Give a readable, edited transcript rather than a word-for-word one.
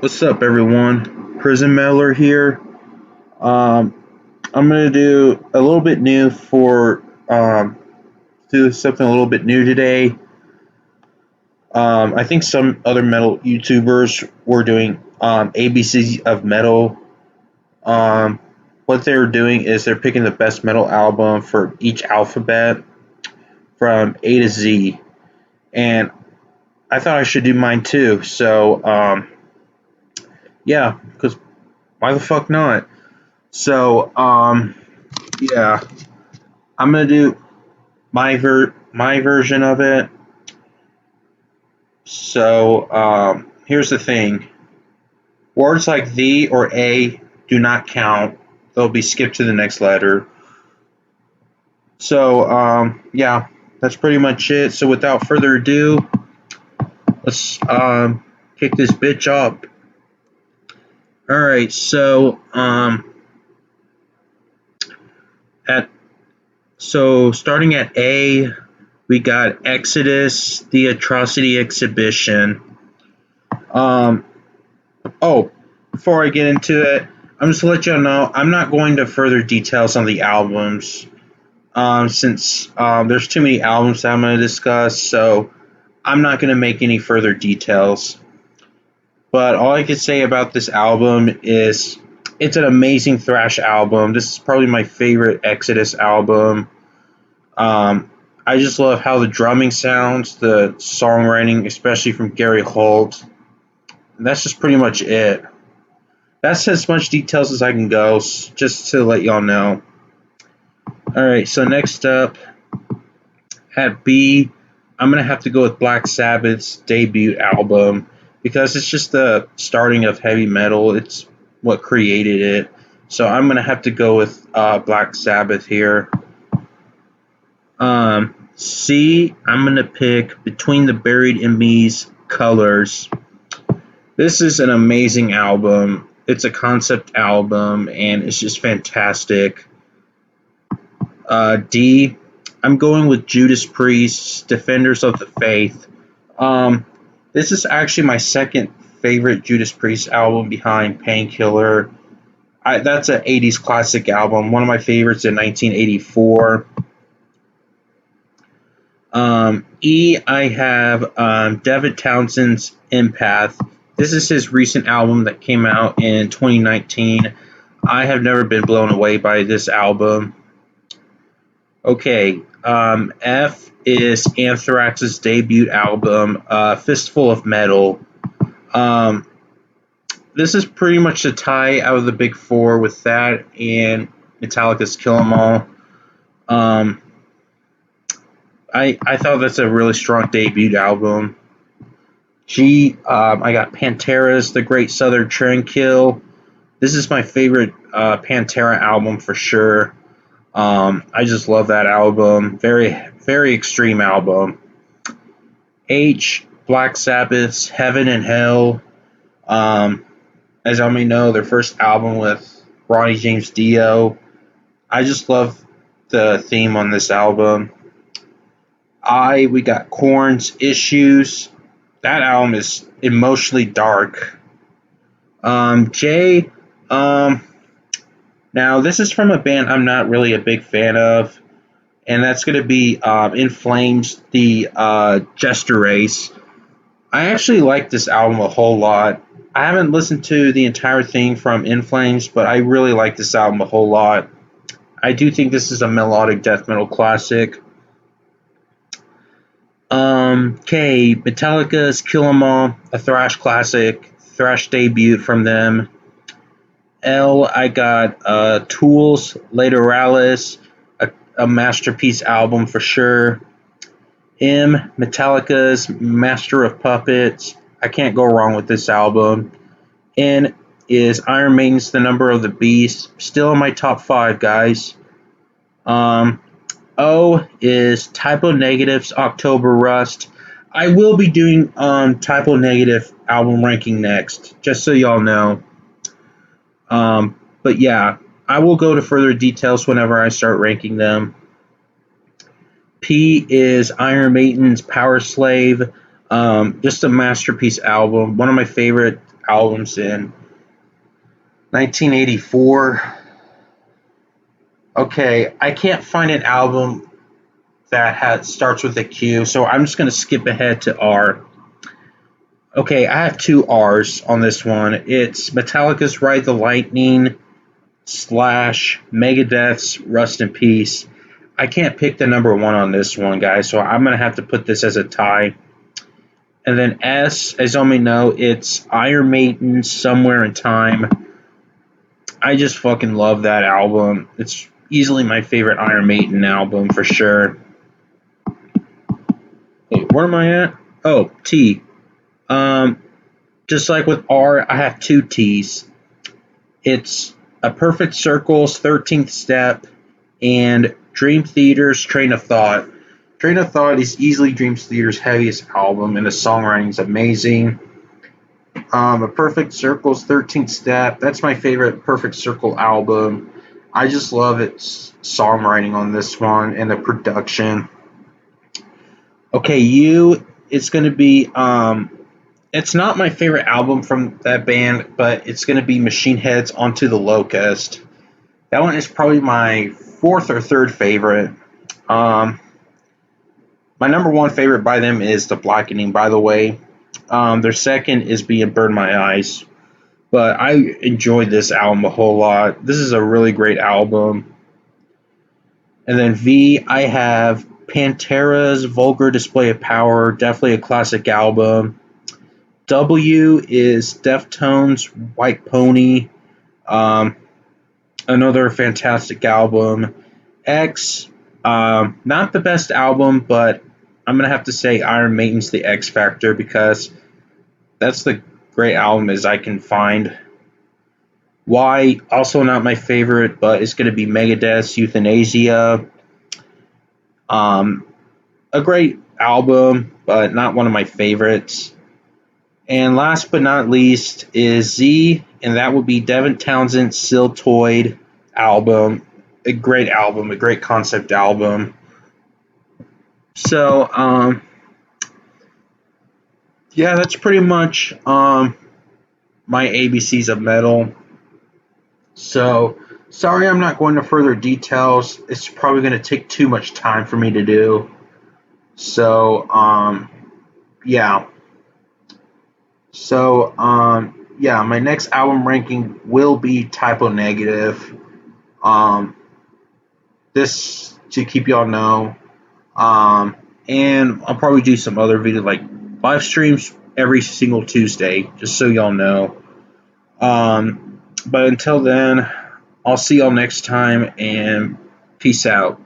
What's up, everyone? Prison Meddler here. Um, I'm gonna do a little bit new for do something a little bit new today. I think some other metal YouTubers were doing ABCs of metal. Um, what they're doing is they're picking the best metal album for each alphabet from A to Z, and I thought I should do mine too. So yeah, because why the fuck not? So yeah, I'm gonna do my version of it. So here's the thing: words like the or a do not count. They'll be skipped to the next letter. So yeah, that's pretty much it. So without further ado, let's kick this bitch up. All right. So at starting at A, we got Exodus, the Atrocity Exhibition. Um, Oh, before I get into it, I'm just to let y'all know I'm not going to further details on the albums, since there's too many albums that I'm going to discuss, so I'm not going to make any further details. But all I can say about this album is it's an amazing thrash album. This is probably my favorite Exodus album. Um, I just love how the drumming sounds, the songwriting, especially from Gary Holt. That's just pretty much it. That's as much details as I can go, just to let y'all know. Alright, so next up, at B, I'm going to have to go with Black Sabbath's debut album, because it's just the starting of heavy metal. It's what created it. So I'm going to have to go with Black Sabbath here. C, I'm going to pick Between the Buried and Me's Colors. This is an amazing album. It's a concept album, and it's just fantastic. D, I'm going with Judas Priest's Defenders of the Faith. This is actually my second favorite Judas Priest album behind Painkiller. That's an 80s classic album, one of my favorites in 1984. E, I have Devin Townsend's Empath. This is his recent album that came out in 2019. I have never been blown away by this album. Okay, F is Anthrax's debut album, Fistful of Metal. Um, this is pretty much a tie out of the big four with that and Metallica's Kill 'Em All. I thought that's a really strong debut album. G, I got Pantera's The Great Southern Trendkill. This is my favorite Pantera album for sure. I just love that album. Very, very extreme album. H, Black Sabbath's Heaven and Hell. As y'all may know, their first album with Ronnie James Dio. I just love the theme on this album. I, we got Korn's Issues. That album is emotionally dark. J, now this is from a band I'm not really a big fan of, and that's going to be In Flames, the Jester Race. I actually like this album a whole lot. I haven't listened to the entire thing from In Flames, but I really like this album a whole lot. I do think this is a melodic death metal classic. K, Metallica's Kill 'Em All, a thrash classic, thrash debut from them. L, I got Tool's Lateralis, a masterpiece album for sure. M, Metallica's Master of Puppets. I can't go wrong with this album. N is Iron Maiden's The Number of the Beast. Still in my top 5, guys. O is Typo Negative's October Rust. I will be doing Typo Negative album ranking next, just so y'all know. But yeah, I will go to further details whenever I start ranking them. P is Iron Maiden's Power Slave. Just a masterpiece album. One of my favorite albums in 1984. Okay, I can't find an album that starts with a Q, so I'm just gonna skip ahead to R. Okay, I have two R's on this one. It's Metallica's Ride the Lightning slash Megadeth's Rust in Peace. I can't pick the number one on this one, guys, so I'm gonna have to put this as a tie. And then S, as you may know, it's Iron Maiden Somewhere in Time. I just fucking love that album. It's easily my favorite Iron Maiden album for sure. Wait, where am I at? Oh, T. Um, just like with R, I have two T's. It's A Perfect Circle's 13th Step and Dream Theater's Train of Thought. Train of Thought is easily Dream Theater's heaviest album, and the songwriting is amazing. A Perfect Circle's 13th Step, that's my favorite Perfect Circle album. I just love its songwriting on this one and the production. Okay, it's going to be, it's not my favorite album from that band, but it's going to be Machine Head's Onto the Locust. That one is probably my fourth or third favorite. Um, my number one favorite by them is The Blackening, by the way. Their second is being Burn My Eyes. But I enjoyed this album a whole lot. This is a really great album. And then V, I have Pantera's Vulgar Display of Power, definitely a classic album. W is Deftones' White Pony, um, another fantastic album. X, not the best album, but I'm gonna have to say Iron Maiden's The X Factor because that's the great album as I can find. Y, also not my favorite, but it's gonna be Megadeth's Euthanasia. Um, a great album, but not one of my favorites. And last but not least is Z, and that would be Devin Townsend's Siltoid album. A great album, a great concept album. So, yeah, that's pretty much my ABCs of metal. So, sorry I'm not going into further details. It's probably going to take too much time for me to do. So, yeah. So, yeah, my next album ranking will be Typo Negative. Um, this to keep y'all know. And I'll probably do some other video like live streams every single Tuesday, just so y'all know. But until then, I'll see y'all next time and peace out.